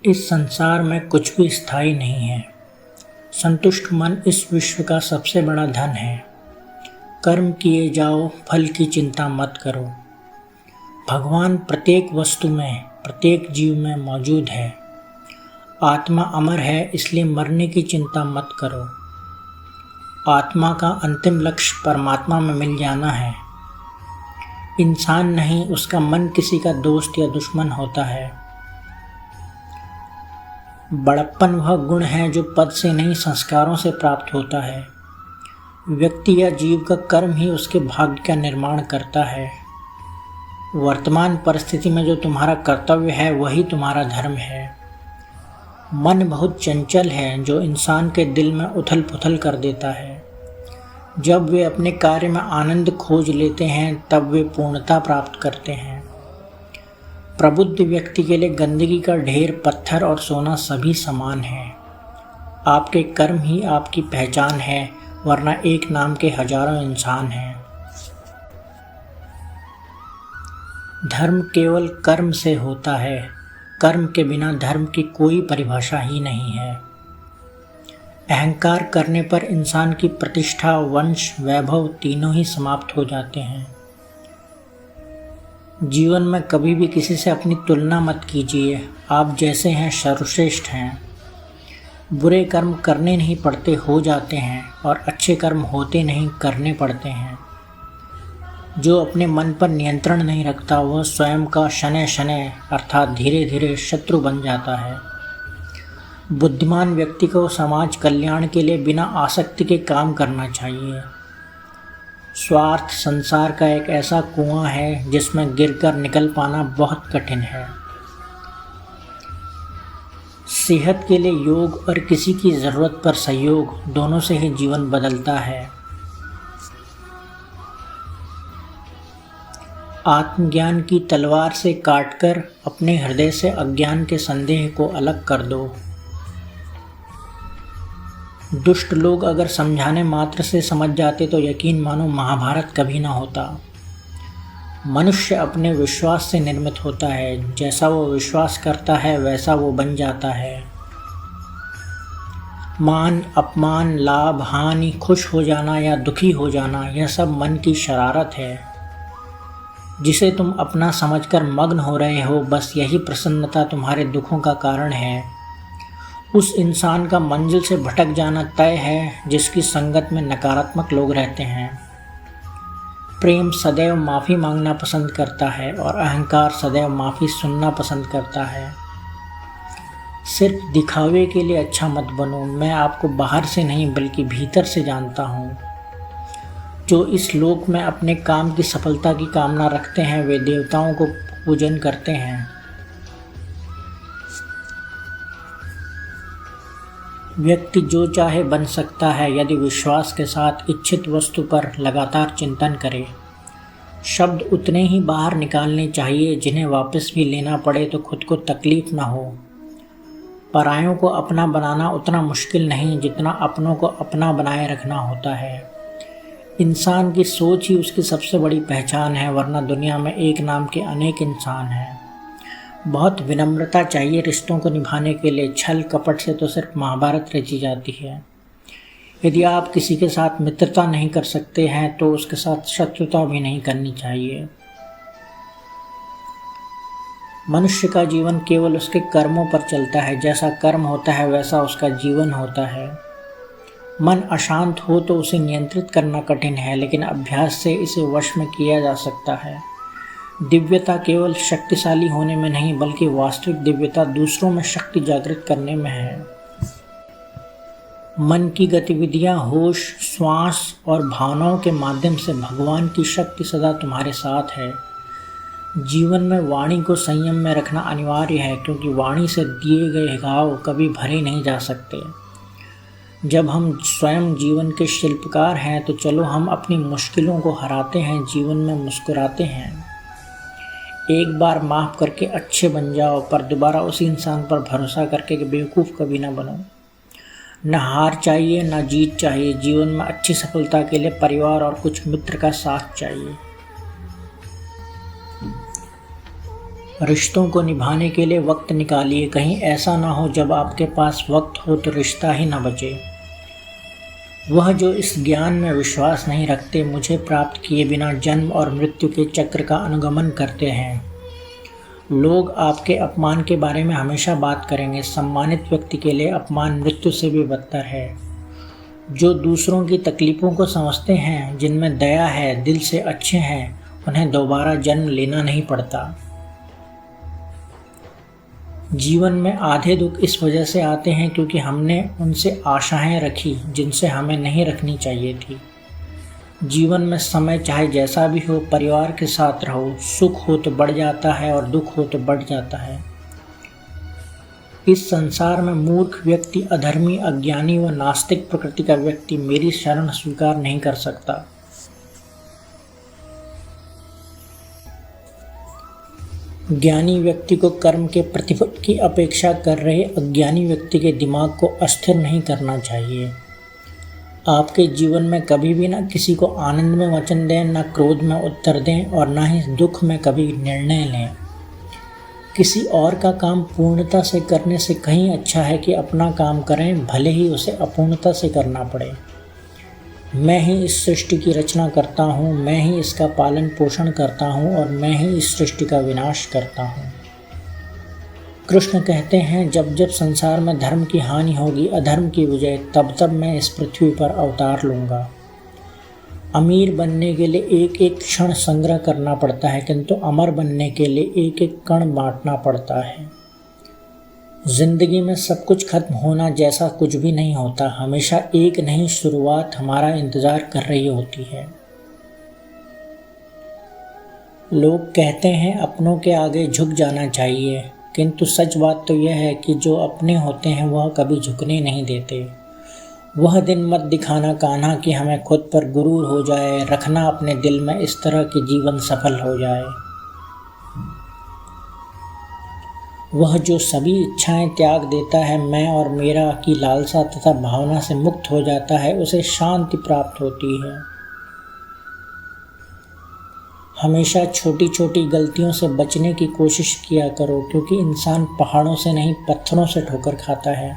इस संसार में कुछ भी स्थायी नहीं है। संतुष्ट मन इस विश्व का सबसे बड़ा धन है। कर्म किए जाओ, फल की चिंता मत करो। भगवान प्रत्येक वस्तु में, प्रत्येक जीव में मौजूद है। आत्मा अमर है, इसलिए मरने की चिंता मत करो। आत्मा का अंतिम लक्ष्य परमात्मा में मिल जाना है। इंसान नहीं, उसका मन किसी का दोस्त या दुश्मन होता है। बड़प्पन वह गुण है जो पद से नहीं, संस्कारों से प्राप्त होता है। व्यक्ति या जीव का कर्म ही उसके भाग्य का निर्माण करता है। वर्तमान परिस्थिति में जो तुम्हारा कर्तव्य है वही तुम्हारा धर्म है। मन बहुत चंचल है, जो इंसान के दिल में उथल पुथल कर देता है। जब वे अपने कार्य में आनंद खोज लेते हैं तब वे पूर्णता प्राप्त करते हैं। प्रबुद्ध व्यक्ति के लिए गंदगी का ढेर, पत्थर और सोना सभी समान है। आपके कर्म ही आपकी पहचान है, वरना एक नाम के हजारों इंसान हैं। धर्म केवल कर्म से होता है। कर्म के बिना धर्म की कोई परिभाषा ही नहीं है। अहंकार करने पर इंसान की प्रतिष्ठा, वंश, वैभव तीनों ही समाप्त हो जाते हैं। जीवन में कभी भी किसी से अपनी तुलना मत कीजिए। आप जैसे हैं सर्वश्रेष्ठ हैं। बुरे कर्म करने नहीं पड़ते, हो जाते हैं, और अच्छे कर्म होते नहीं, करने पड़ते हैं। जो अपने मन पर नियंत्रण नहीं रखता वह स्वयं का शनैः शनैः अर्थात धीरे धीरे शत्रु बन जाता है। बुद्धिमान व्यक्ति को समाज कल्याण के लिए बिना आसक्ति के काम करना चाहिए। स्वार्थ संसार का एक ऐसा कुआं है जिसमें गिरकर निकल पाना बहुत कठिन है। सेहत के लिए योग और किसी की ज़रूरत पर सहयोग, दोनों से ही जीवन बदलता है। आत्मज्ञान की तलवार से काटकर अपने हृदय से अज्ञान के संदेह को अलग कर दो। दुष्ट लोग अगर समझाने मात्र से समझ जाते तो यकीन मानो महाभारत कभी ना होता। मनुष्य अपने विश्वास से निर्मित होता है। जैसा वो विश्वास करता है वैसा वो बन जाता है। मान, अपमान, लाभ, हानि, खुश हो जाना या दुखी हो जाना, यह सब मन की शरारत है। जिसे तुम अपना समझकर मग्न हो रहे हो, बस यही प्रसन्नता तुम्हारे दुखों का कारण है। उस इंसान का मंजिल से भटक जाना तय है जिसकी संगत में नकारात्मक लोग रहते हैं। प्रेम सदैव माफ़ी मांगना पसंद करता है और अहंकार सदैव माफ़ी सुनना पसंद करता है। सिर्फ दिखावे के लिए अच्छा मत बनो। मैं आपको बाहर से नहीं बल्कि भीतर से जानता हूँ। जो इस लोक में अपने काम की सफलता की कामना रखते हैं वे देवताओं को पूजन करते हैं। व्यक्ति जो चाहे बन सकता है यदि विश्वास के साथ इच्छित वस्तु पर लगातार चिंतन करे। शब्द उतने ही बाहर निकालने चाहिए जिन्हें वापस भी लेना पड़े तो खुद को तकलीफ ना हो। परायों को अपना बनाना उतना मुश्किल नहीं जितना अपनों को अपना बनाए रखना होता है। इंसान की सोच ही उसकी सबसे बड़ी पहचान है, वरना दुनिया में एक नाम के अनेक इंसान हैं। बहुत विनम्रता चाहिए रिश्तों को निभाने के लिए। छल कपट से तो सिर्फ महाभारत रची जाती है। यदि आप किसी के साथ मित्रता नहीं कर सकते हैं तो उसके साथ शत्रुता भी नहीं करनी चाहिए। मनुष्य का जीवन केवल उसके कर्मों पर चलता है। जैसा कर्म होता है वैसा उसका जीवन होता है। मन अशांत हो तो उसे नियंत्रित करना कठिन है, लेकिन अभ्यास से इसे वश में किया जा सकता है। दिव्यता केवल शक्तिशाली होने में नहीं बल्कि वास्तविक दिव्यता दूसरों में शक्ति जागृत करने में है। मन की गतिविधियां, होश, श्वास और भावनाओं के माध्यम से भगवान की शक्ति सदा तुम्हारे साथ है। जीवन में वाणी को संयम में रखना अनिवार्य है, क्योंकि वाणी से दिए गए घाव कभी भरे नहीं जा सकते। जब हम स्वयं जीवन के शिल्पकार हैं तो चलो हम अपनी मुश्किलों को हराते हैं, जीवन में मुस्कुराते हैं। एक बार माफ़ करके अच्छे बन जाओ, पर दोबारा उसी इंसान पर भरोसा करके कि बेवकूफ़ कभी ना बनो। न हार चाहिए न जीत चाहिए। जीवन में अच्छी सफलता के लिए परिवार और कुछ मित्र का साथ चाहिए। रिश्तों को निभाने के लिए वक्त निकालिए, कहीं ऐसा ना हो जब आपके पास वक्त हो तो रिश्ता ही ना बचे। वह जो इस ज्ञान में विश्वास नहीं रखते, मुझे प्राप्त किए बिना जन्म और मृत्यु के चक्र का अनुगमन करते हैं। लोग आपके अपमान के बारे में हमेशा बात करेंगे। सम्मानित व्यक्ति के लिए अपमान मृत्यु से भी बदतर है। जो दूसरों की तकलीफ़ों को समझते हैं, जिनमें दया है, दिल से अच्छे हैं, उन्हें दोबारा जन्म लेना नहीं पड़ता। जीवन में आधे दुख इस वजह से आते हैं क्योंकि हमने उनसे आशाएं रखी जिनसे हमें नहीं रखनी चाहिए थी। जीवन में समय चाहे जैसा भी हो, परिवार के साथ रहो। सुख हो तो बढ़ जाता है और दुख हो तो बढ़ जाता है। इस संसार में मूर्ख व्यक्ति, अधर्मी, अज्ञानी व नास्तिक प्रकृति का व्यक्ति मेरी शरण स्वीकार नहीं कर सकता। ज्ञानी व्यक्ति को कर्म के प्रतिफल की अपेक्षा कर रहे अज्ञानी व्यक्ति के दिमाग को अस्थिर नहीं करना चाहिए। आपके जीवन में कभी भी ना किसी को आनंद में वचन दें, ना क्रोध में उत्तर दें और ना ही दुख में कभी निर्णय लें। किसी और का काम पूर्णता से करने से कहीं अच्छा है कि अपना काम करें, भले ही उसे अपूर्णता से करना पड़े। मैं ही इस सृष्टि की रचना करता हूँ, मैं ही इसका पालन पोषण करता हूँ और मैं ही इस सृष्टि का विनाश करता हूँ। कृष्ण कहते हैं, जब जब संसार में धर्म की हानि होगी, अधर्म की विजय, तब तब मैं इस पृथ्वी पर अवतार लूँगा। अमीर बनने के लिए एक एक क्षण संग्रह करना पड़ता है, किंतु अमर बनने के लिए एक एक कण बांटना पड़ता है। जिंदगी में सब कुछ खत्म होना जैसा कुछ भी नहीं होता। हमेशा एक नई शुरुआत हमारा इंतजार कर रही होती है। लोग कहते हैं अपनों के आगे झुक जाना चाहिए, किंतु सच बात तो यह है कि जो अपने होते हैं वह कभी झुकने नहीं देते। वह दिन मत दिखाना कान्हा कि हमें खुद पर गुरूर हो जाए, रखना अपने दिल में इस तरह कि जीवन सफल हो जाए। वह जो सभी इच्छाएं त्याग देता है, मैं और मेरा की लालसा तथा भावना से मुक्त हो जाता है, उसे शांति प्राप्त होती है। हमेशा छोटी छोटी गलतियों से बचने की कोशिश किया करो, क्योंकि इंसान पहाड़ों से नहीं पत्थरों से ठोकर खाता है।